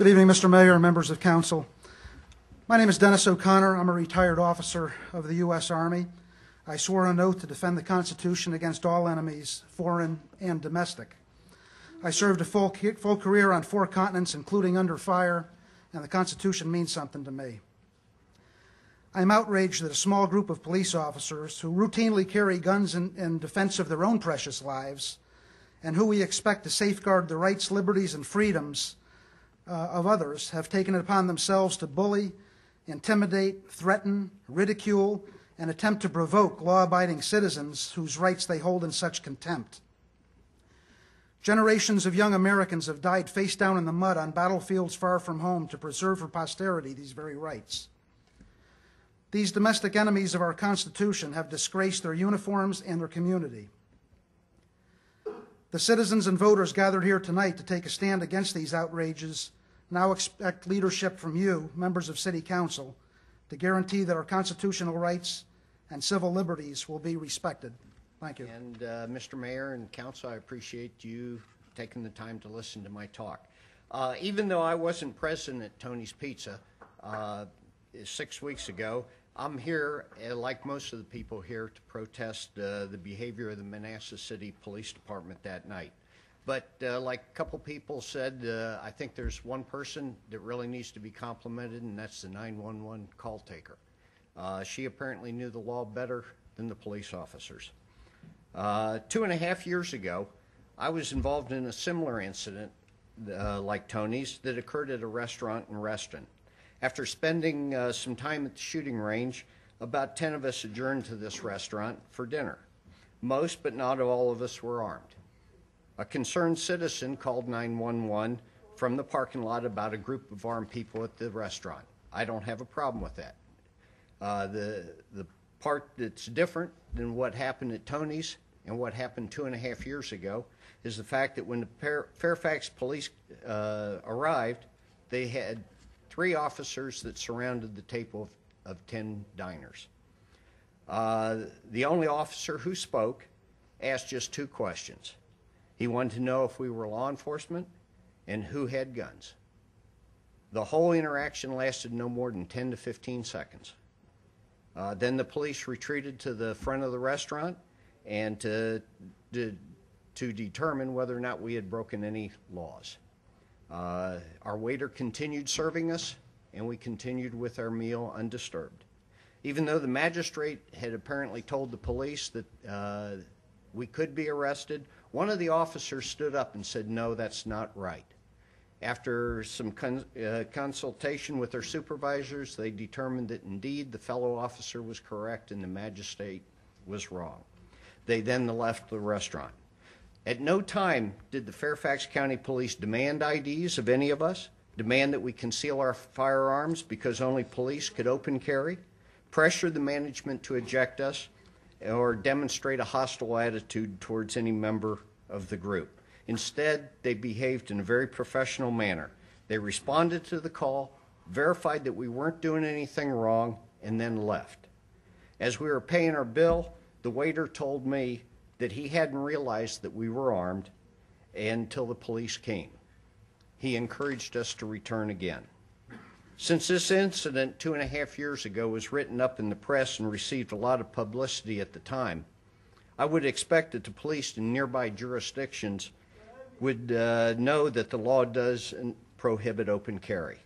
Good evening, Mr. Mayor and members of council. My name is Dennis O'Connor. I'm a retired officer of the U.S. Army. I swore an oath to defend the Constitution against all enemies, foreign and domestic. I served a full career on 4 continents, including under fire, and the Constitution means something to me. I'm outraged that a small group of police officers who routinely carry guns in defense of their own precious lives and who we expect to safeguard the rights, liberties, and freedoms of others have taken it upon themselves to bully, intimidate, threaten, ridicule, and attempt to provoke law-abiding citizens whose rights they hold in such contempt. Generations of young Americans have died face down in the mud on battlefields far from home to preserve for posterity these very rights. These domestic enemies of our Constitution have disgraced their uniforms and their community. The citizens and voters gathered here tonight to take a stand against these outrages now expect leadership from you, members of City Council, to guarantee that our constitutional rights and civil liberties will be respected. Thank you. And Mr. Mayor and Council, I appreciate you taking the time to listen to my talk. Even though I wasn't present at Tony's Pizza 6 weeks ago, I'm here, like most of the people here, to protest the behavior of the Manassas City Police Department that night. But like a couple people said, I think there's one person that really needs to be complimented, and that's the 911 call taker. She apparently knew the law better than the police officers. 2.5 years ago, I was involved in a similar incident like Tony's that occurred at a restaurant in Reston. After spending some time at the shooting range, about 10 of us adjourned to this restaurant for dinner. Most, but not all of us, were armed. A concerned citizen called 911 from the parking lot about a group of armed people at the restaurant. I don't have a problem with that. The part that's different than what happened at Tony's and what happened 2.5 years ago is the fact that when the Fairfax police arrived, they had 3 officers that surrounded the table of 10 diners. The only officer who spoke asked just 2 questions. He wanted to know if we were law enforcement and who had guns. The whole interaction lasted no more than 10 to 15 seconds. Then the police retreated to the front of the restaurant and to determine whether or not we had broken any laws. Our waiter continued serving us, and we continued with our meal undisturbed. Even though the magistrate had apparently told the police that we could be arrested, one of the officers stood up and said, "No, that's not right." After some consultation with their supervisors, they determined that indeed the fellow officer was correct and the magistrate was wrong. They then left the restaurant. At no time did the Fairfax County Police demand IDs of any of us, demand that we conceal our firearms because only police could open carry, pressure the management to eject us, or demonstrate a hostile attitude towards any member of the group. Instead, they behaved in a very professional manner. They responded to the call, verified that we weren't doing anything wrong, and then left. As we were paying our bill, the waiter told me that he hadn't realized that we were armed until the police came. He encouraged us to return again. Since this incident 2.5 years ago was written up in the press and received a lot of publicity at the time, I would expect that the police in nearby jurisdictions would know that the law does prohibit open carry.